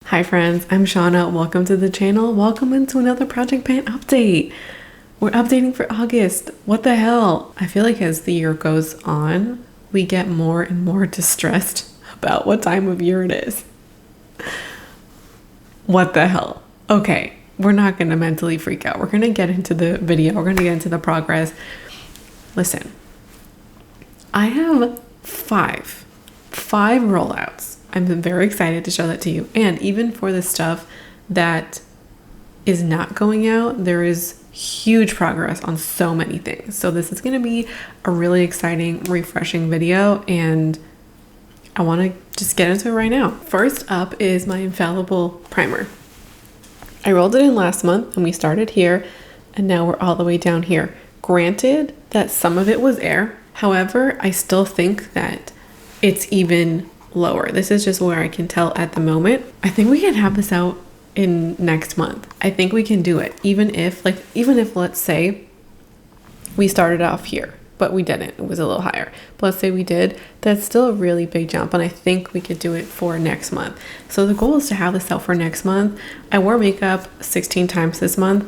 Hi friends, I'm Shauna. Welcome to the channel. Welcome into another Project Pan update. We're updating for August. What the hell? I feel like as the year goes on, we get more and more distressed about what time of year it is. What the hell? Okay, we're not going to mentally freak out. We're going to get into the video. We're going to get into the progress. Listen, I have five rollouts. I'm very excited to show that to you. And even for the stuff that is not going out, there is huge progress on so many things. So this is going to be a really exciting, refreshing video, and I want to just get into it right now. First up is my infallible primer. I rolled it in last month and we started here, and now we're all the way down here. Granted that some of it was air. However, I still think that it's even lower. This is just where I can tell at the moment. I think we can have this out in next month. I think we can do it. Even if let's say we started off here, but we didn't. It was a little higher. But let's say we did. That's still a really big jump, and I think we could do it for next month. So the goal is to have this out for next month. I wore makeup 16 times this month.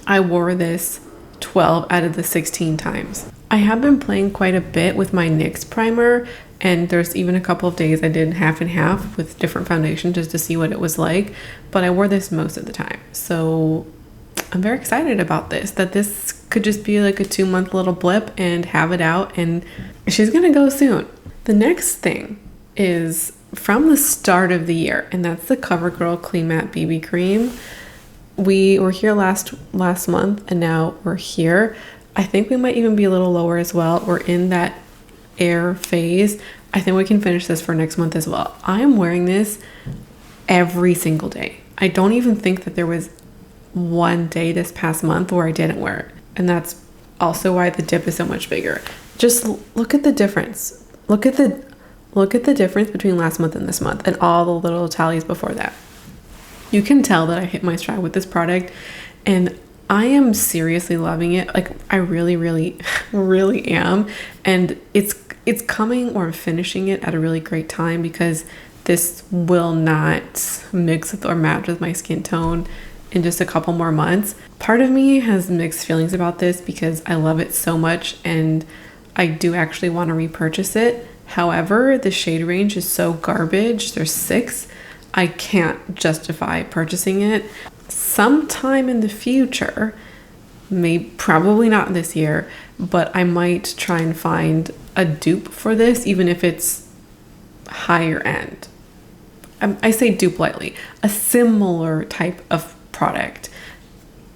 I wore this 12 out of the 16 times. I have been playing quite a bit with my NYX primer, and there's even a couple of days I did half and half with different foundation just to see what it was like, but I wore this most of the time. So I'm very excited about this, that this could just be like a 2-month little blip and have it out, and she's gonna go soon. The next thing is from the start of the year, and that's the CoverGirl Clean Matte BB Cream. We were here last month, and now we're here. I think we might even be a little lower as well. We're in that air phase. I think we can finish this for next month as well. I am wearing this every single day. I don't even think that there was one day this past month where I didn't wear it. And that's also why the dip is so much bigger. Just look at the difference. Look at the difference between last month and this month, and all the little tallies before that. You can tell that I hit my stride with this product, and I am seriously loving it. Like, I really, really, really am. And it's coming, or finishing it at a really great time, because this will not mix with or match with my skin tone in just a couple more months. Part of me has mixed feelings about this because I love it so much and I do actually want to repurchase it. However, the shade range is so garbage. There's 6. I can't justify purchasing it. Sometime in the future, probably not this year, but I might try and find a dupe for this, even if it's higher end. I say dupe lightly, a similar type of product.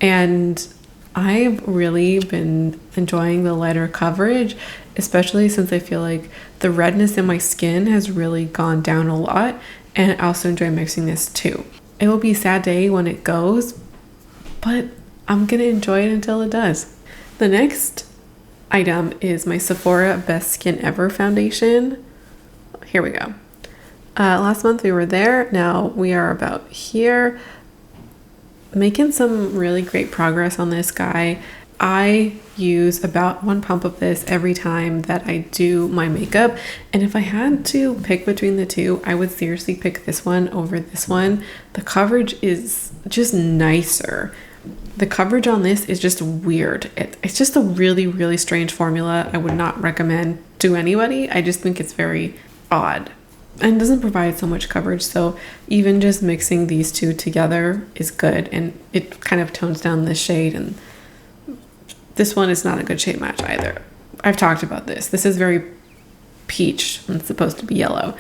And I've really been enjoying the lighter coverage, especially since I feel like the redness in my skin has really gone down a lot, and I also enjoy mixing this too. It will be a sad day when it goes, but I'm gonna enjoy it until it does. The next item is my Sephora Best Skin Ever foundation. Here we go. Last month we were there. Now we are about here. Making some really great progress on this guy. I use about 1 pump of this every time that I do my makeup, and if I had to pick between the two, I would seriously pick this one over this one. The coverage is just nicer. The coverage on this is just weird. It's just a really, really strange formula. I would not recommend to anybody. I just think it's very odd and doesn't provide so much coverage. So even just mixing these two together is good, and it kind of tones down the shade, and this one is not a good shade match either. I've talked about this. This is very peach and it's supposed to be yellow.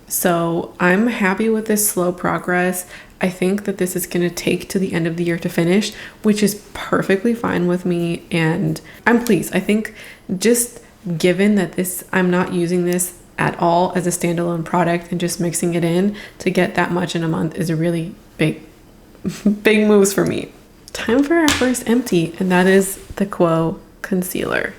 So I'm happy with this slow progress. I think that this is going to take to the end of the year to finish, which is perfectly fine with me, and I'm pleased. I think just given that I'm not using this at all as a standalone product and just mixing it in, to get that much in a month is a really big moves for me. Time for our first empty, and that is the Quo Concealer.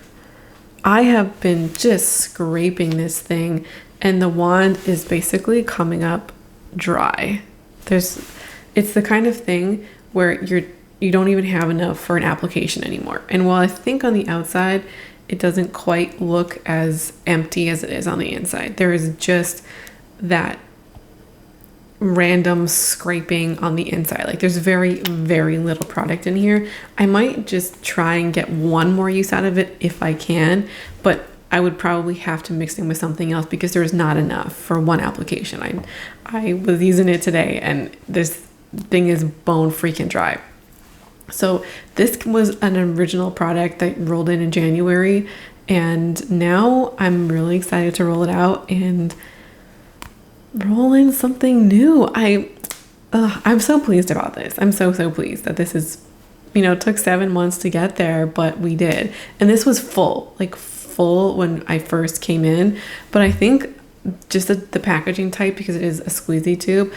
I have been just scraping this thing, and the wand is basically coming up dry. It's the kind of thing where you don't even have enough for an application anymore. And while I think on the outside it doesn't quite look as empty as it is on the inside, there is just that, random scraping on the inside. Like there's very, very little product in here. I might just try and get one more use out of it if I can, but I would probably have to mix it with something else because there's not enough for one application. I was using it today and this thing is bone freaking dry. So this was an original product that rolled in January, and now I'm really excited to roll it out and roll in something new. I'm so pleased about this. I'm so pleased that this is, it took 7 months to get there, but we did. And this was full when I first came in, but I think just the packaging type, because it is a squeezy tube,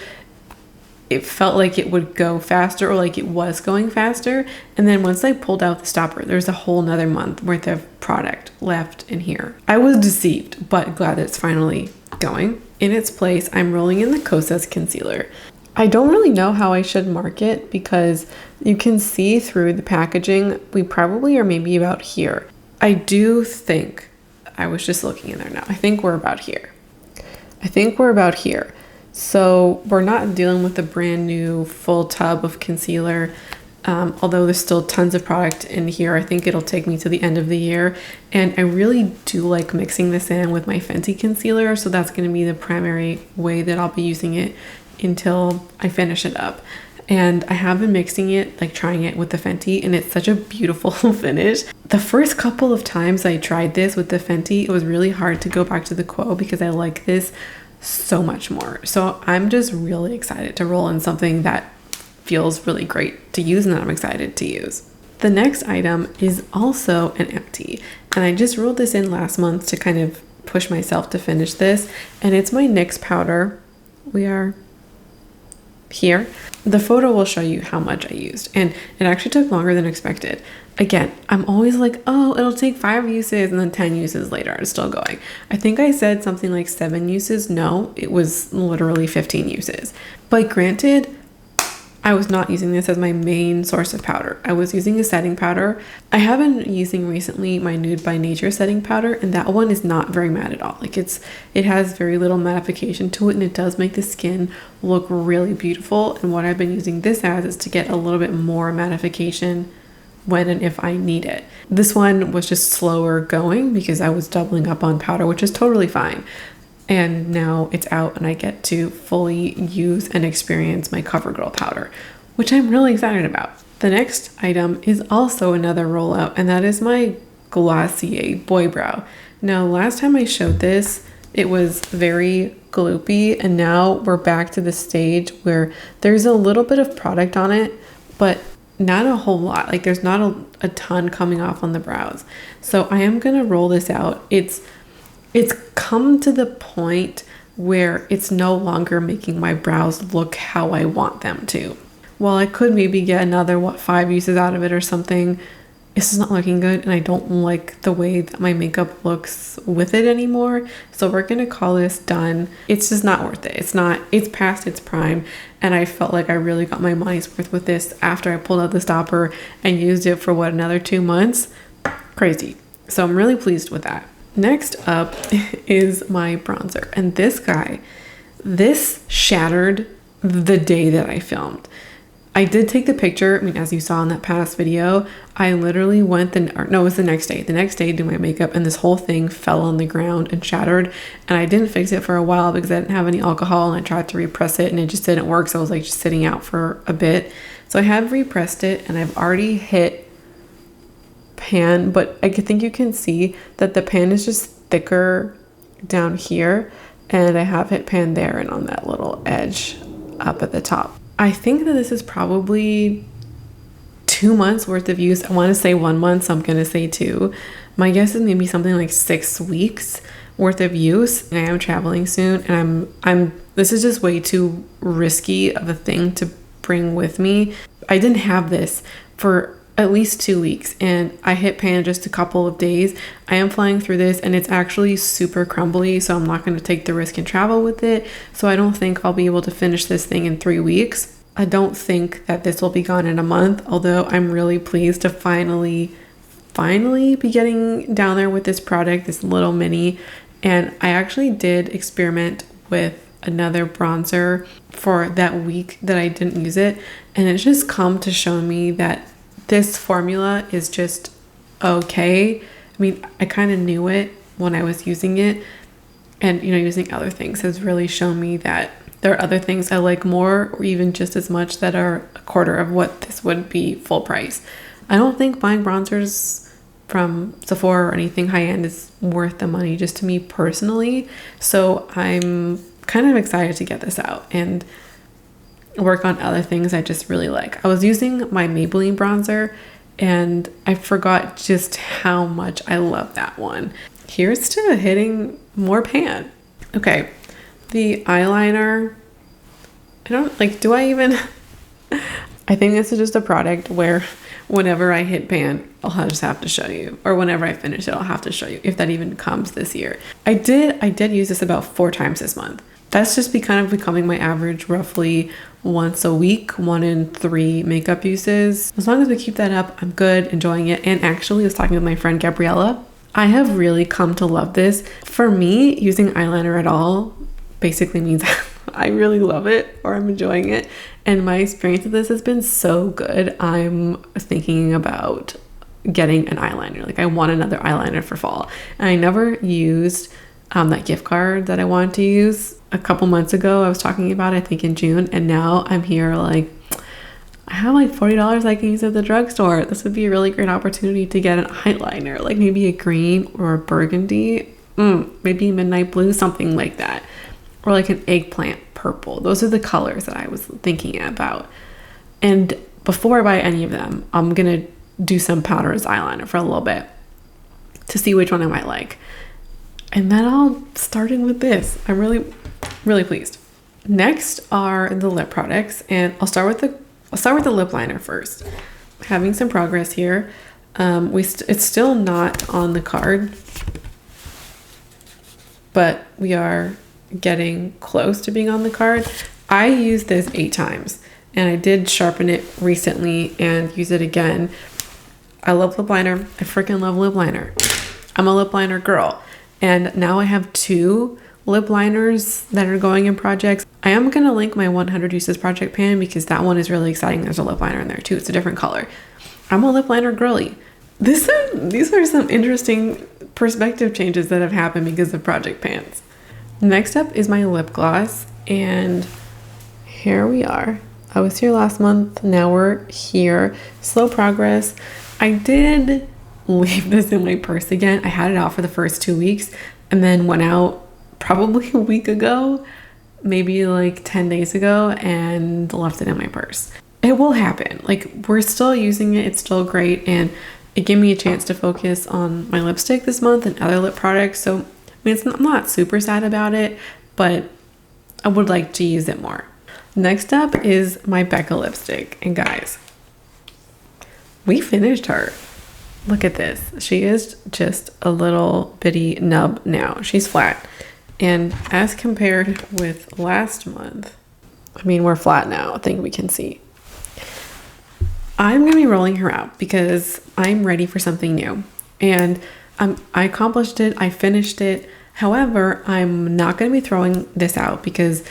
it felt like it would go faster, or like it was going faster. And then once I pulled out the stopper, there's a whole nother month worth of product left in here. I was deceived, but glad that it's finally going. In its place, I'm rolling in the Kosas concealer. I don't really know how I should mark it because you can see through the packaging. We probably are maybe about here. I do think, I was just looking in there now, I think we're about here. So we're not dealing with a brand new full tub of concealer, although there's still tons of product in here. I think it'll take me to the end of the year. And I really do like mixing this in with my Fenty concealer. So that's going to be the primary way that I'll be using it until I finish it up. And I have been mixing it, like trying it with the Fenty, and it's such a beautiful finish. The first couple of times I tried this with the Fenty, it was really hard to go back to the Quo because I like this so much more. So I'm just really excited to roll in something that feels really great to use and that I'm excited to use. The next item is also an empty, and I just rolled this in last month to kind of push myself to finish this, and it's my NYX powder. We are here. The photo will show you how much I used, and it actually took longer than expected. Again, I'm always like, oh, it'll take 5 uses, and then 10 uses later, it's still going. I think I said something like 7 uses. No, it was literally 15 uses. But granted, I was not using this as my main source of powder. I was using a setting powder. I have been using recently my Nude by Nature setting powder, and that one is not very matte at all. Like it has very little mattification to it, and it does make the skin look really beautiful. And what I've been using this as is to get a little bit more mattification when and if I need it. This one was just slower going because I was doubling up on powder, which is totally fine. And now it's out and I get to fully use and experience my CoverGirl powder, which I'm really excited about. The next item is also another rollout, and that is my Glossier Boy Brow. Now, last time I showed this, it was very gloopy, and now we're back to the stage where there's a little bit of product on it, but not a whole lot. Like there's not a ton coming off on the brows. So I am gonna roll this out. It's come to the point where it's no longer making my brows look how I want them to. While I could maybe get another 5 uses out of it or something, it's not looking good, and I don't like the way that my makeup looks with it anymore. So we're gonna call this done. It's just not worth it. It's past its prime, and I felt like I really got my money's worth with this after I pulled out the stopper and used it for another 2 months. Crazy. So I'm really pleased with that. Next up is my bronzer, and this shattered the day that I filmed. I did take the picture. I mean, as you saw in that past video, I literally went it was the next day doing my makeup, and this whole thing fell on the ground and shattered, and I didn't fix it for a while because I didn't have any alcohol, and I tried to repress it and it just didn't work. So I was like just sitting out for a bit. So I have repressed it, and I've already hit pan, but I think you can see that the pan is just thicker down here, and I have hit pan there and on that little edge up at the top. I think that this is probably 2 months worth of use. I want to say 1 month, so I'm gonna say 2. My guess is maybe something like 6 weeks worth of use. I am traveling soon, and this is just way too risky of a thing to bring with me. I didn't have this for at least 2 weeks, and I hit pan just a couple of days. I am flying through this, and it's actually super crumbly, so I'm not going to take the risk and travel with it. So I don't think I'll be able to finish this thing in 3 weeks. I don't think that this will be gone in a month, although I'm really pleased to finally be getting down there with this product, this little mini. And I actually did experiment with another bronzer for that week that I didn't use it, and it's just come to show me that this formula is just okay. I mean, I kind of knew it when I was using it, and using other things has really shown me that there are other things I like more, or even just as much, that are a quarter of what this would be full price. I don't think buying bronzers from Sephora or anything high-end is worth the money, just to me personally. So I'm kind of excited to get this out and work on other things I just really like. I was using my Maybelline bronzer and I forgot just how much I love that one. Here's to hitting more pan. Okay, the eyeliner, do I even I think this is just a product where whenever I hit pan, I'll just have to show you, or whenever I finish it, I'll have to show you, if that even comes this year. I did use this about 4 times this month. That's just kind of becoming my average, roughly once a week, 1 in 3 makeup uses. As long as we keep that up, I'm good, enjoying it. And actually, I was talking with my friend Gabriella. I have really come to love this. For me, using eyeliner at all basically means I really love it, or I'm enjoying it. And my experience with this has been so good. I'm thinking about getting an eyeliner. Like, I want another eyeliner for fall. And I never used that gift card that I wanted to use a couple months ago. I was talking about it, I think in June, and now I'm here like, I have like $40 I can use at the drugstore. This would be a really great opportunity to get an eyeliner, like maybe a green or a burgundy, maybe midnight blue, something like that, or like an eggplant purple. Those are the colors that I was thinking about. And before I buy any of them, I'm gonna do some powder as eyeliner for a little bit to see which one I might like. And then I'll start in with this. I'm really, really pleased. Next are the lip products, and I'll start with the lip liner first. Having some progress here. It's still not on the card, but we are getting close to being on the card. I used this 8 times, and I did sharpen it recently and use it again. I love lip liner. I freaking love lip liner. I'm a lip liner girl. And now I have 2 lip liners that are going in projects. I am going to link my 100 uses project pan because that one is really exciting. There's a lip liner in there too. It's a different color. I'm a lip liner girly. These are some interesting perspective changes that have happened because of project pans. Next up is my lip gloss, and here we are. I was here last month. Now we're here. Slow progress. I did leave this in my purse again. I had it out for the first 2 weeks and then went out probably a week ago, maybe like 10 days ago, and left it in my purse. It will happen. Like, we're still using it. It's still great. And it gave me a chance to focus on my lipstick this month and other lip products. So, I mean, I'm not super sad about it, but I would like to use it more. Next up is my Becca lipstick. And guys, we finished her. Look at this. She is just a little bitty nub now. She's flat. And as compared with last month, I mean, we're flat now. I think we can see. I'm going to be rolling her out because I'm ready for something new. And I accomplished it. I finished it. However, I'm not going to be throwing this out because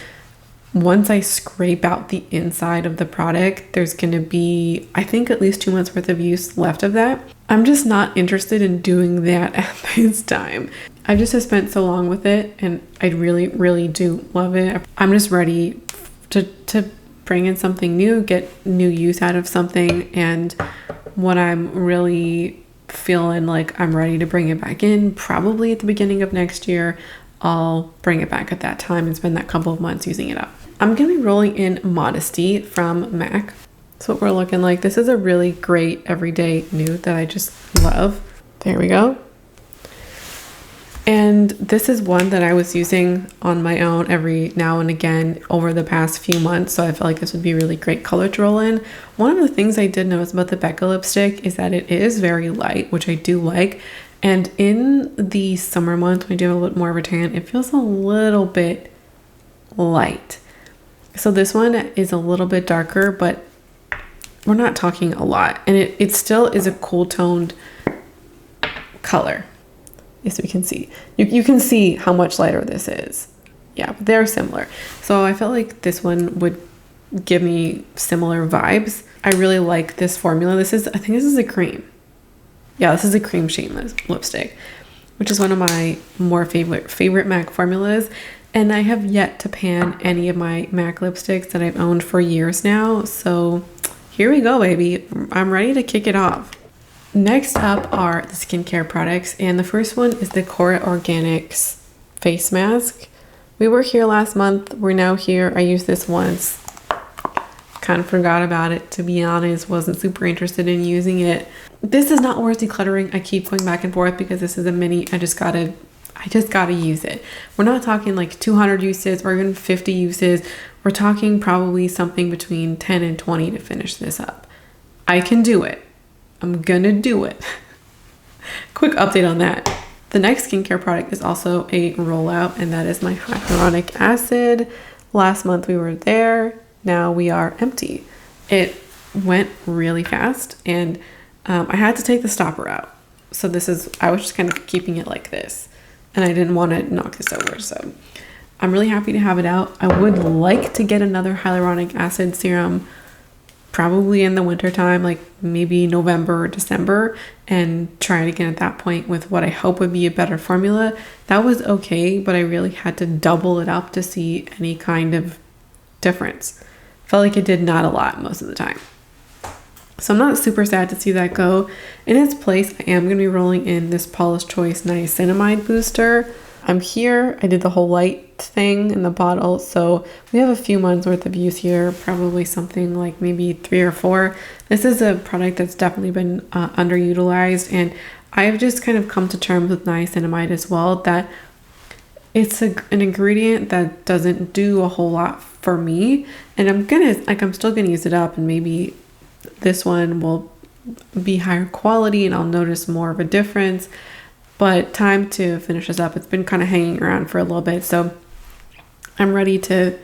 once I scrape out the inside of the product, there's going to be, I think, at least 2 months worth of use left of that. I'm just not interested in doing that at this time. I just have spent so long with it, and I really, really do love it. I'm just ready to bring in something new, get new use out of something, and when I'm really feeling like I'm ready to bring it back in, probably at the beginning of next year, I'll bring it back at that time and spend that couple of months using it up. I'm going to be rolling in Modesty from MAC. That's what we're looking like. This is a really great everyday nude that I just love. There we go. And this is one that I was using on my own every now and again over the past few months. So I felt like this would be a really great color to roll in. One of the things I did notice about the Becca lipstick is that it is very light, which I do like. And in the summer months, when we do have a little more of a tan, it feels a little bit light. So this one is a little bit darker, but we're not talking a lot. And it still is a cool toned color. As we can see. You can see how much lighter this is. Yeah, but they're similar. So I felt like this one would give me similar vibes. I really like this formula. I think this is a cream. Yeah, this is a cream shade lipstick, which is one of my more favorite MAC formulas. And I have yet to pan any of my MAC lipsticks that I've owned for years now. So here we go, baby. I'm ready to kick it off. Next up are the skincare products. And the first one is the Cora Organics face mask. We were here last month. We're now here. I used this once. Kind of forgot about it, to be honest. Wasn't super interested in using it. This is not worth decluttering. I keep going back and forth because this is a mini. I just gotta use it. We're not talking like 200 uses or even 50 uses. We're talking probably something between 10 and 20 to finish this up. I can do it. I'm gonna do it. Quick update on that. The next skincare product is also a rollout, and that is my hyaluronic acid. Last month we were there. Now we are empty. It went really fast, and I had to take the stopper out. So I was just kind of keeping it like this, and I didn't want to knock this over. So I'm really happy to have it out. I would like to get another hyaluronic acid serum probably in the winter time, like maybe November or December, and try it again at that point with what I hope would be a better formula. That was okay, but I really had to double it up to see any kind of difference. Felt like it did not a lot most of the time. So I'm not super sad to see that go. In its place, I am going to be rolling in this Paula's Choice Niacinamide Booster. I'm here. I did the whole light thing in the bottle. So we have a few months worth of use here, probably something like maybe 3 or 4. This is a product that's definitely been underutilized. And I've just kind of come to terms with niacinamide as well, that it's an ingredient that doesn't do a whole lot for me. And I'm still gonna use it up, and maybe this one will be higher quality and I'll notice more of a difference. But time to finish this up. It's been kind of hanging around for a little bit, so I'm ready to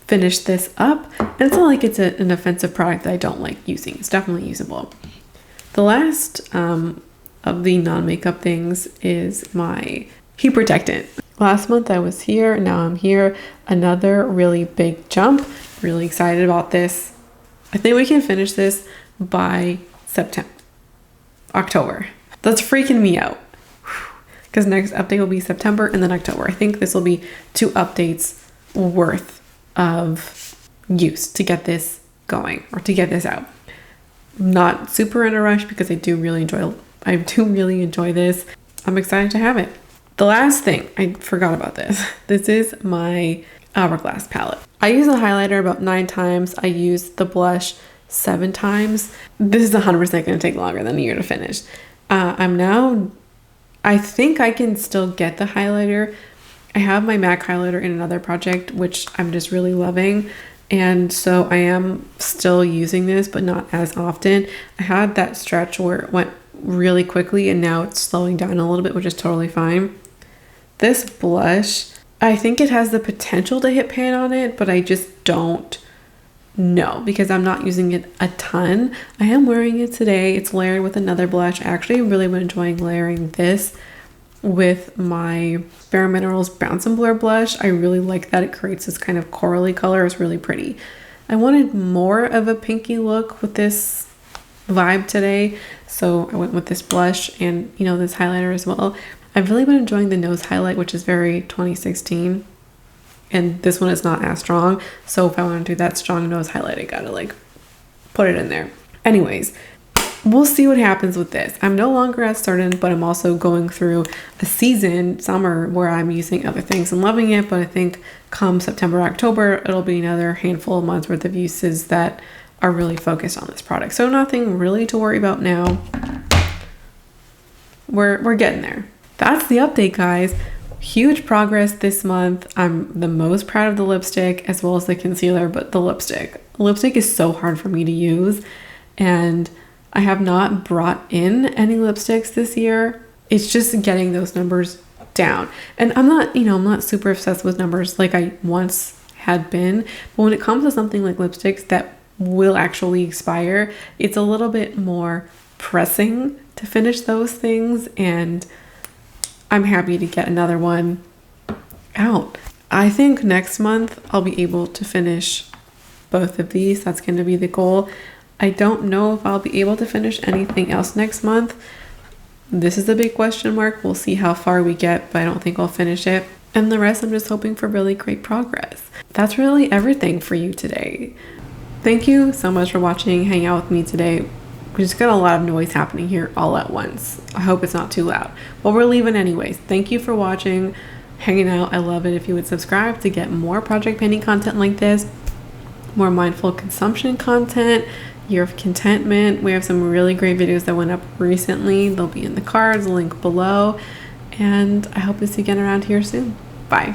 finish this up. And it's not like it's an offensive product that I don't like using. It's definitely usable. The last of the non-makeup things is my heat protectant. Last month I was here, now I'm here. Another really big jump. Really excited about this. I think we can finish this by October. That's freaking me out. Because next update will be September and then October. I think this will be 2 updates worth of use to get this going, or to get this out. Not super in a rush because I do really enjoy this. I'm excited to have it. The last thing, I forgot about this. This is my Hourglass palette. I use the highlighter about 9 times. I use the blush 7 times. This is 100% going to take longer than a year to finish. I think I can still get the highlighter. I have my MAC highlighter in another project, which I'm just really loving. And so I am still using this, but not as often. I had that stretch where it went really quickly, and now it's slowing down a little bit, which is totally fine. This blush, I think it has the potential to hit pan on it, but I just don't know because I'm not using it a ton. I am wearing it today. It's layered with another blush. I actually really been enjoying layering this with my Bare Minerals Bounce and Blur blush. I really like that. It creates this kind of corally color. It's really pretty. I wanted more of a pinky look with this vibe today, so I went with this blush and, this highlighter as well. I've really been enjoying the nose highlight, which is very 2016, and this one is not as strong. So if I want to do that strong nose highlight, I gotta put it in there. Anyways, we'll see what happens with this. I'm no longer as certain, but I'm also going through a season, summer, where I'm using other things and loving it. But I think come September, October, it'll be another handful of months worth of uses that are really focused on this product. So nothing really to worry about now. We're getting there. That's the update, guys. Huge progress this month. I'm the most proud of the lipstick as well as the concealer, but the lipstick is so hard for me to use, and I have not brought in any lipsticks this year. It's just getting those numbers down. And I'm not super obsessed with numbers like I once had been, but when it comes to something like lipsticks that will actually expire, it's a little bit more pressing to finish those things, and I'm happy to get another one out. I think next month I'll be able to finish both of these. That's going to be the goal. I don't know if I'll be able to finish anything else next month. This is a big question mark. We'll see how far we get, but I don't think I'll finish it. And the rest, I'm just hoping for really great progress. That's really everything for you today. Thank you so much for watching, hanging out with me today. We just got a lot of noise happening here all at once. I hope it's not too loud. But we're leaving anyways. Thank you for watching, hanging out. I love it if you would subscribe to get more project painting content like this, more mindful consumption content, year of contentment. We have some really great videos that went up recently. They'll be in the cards, link below. And I hope to see you again around here soon. Bye.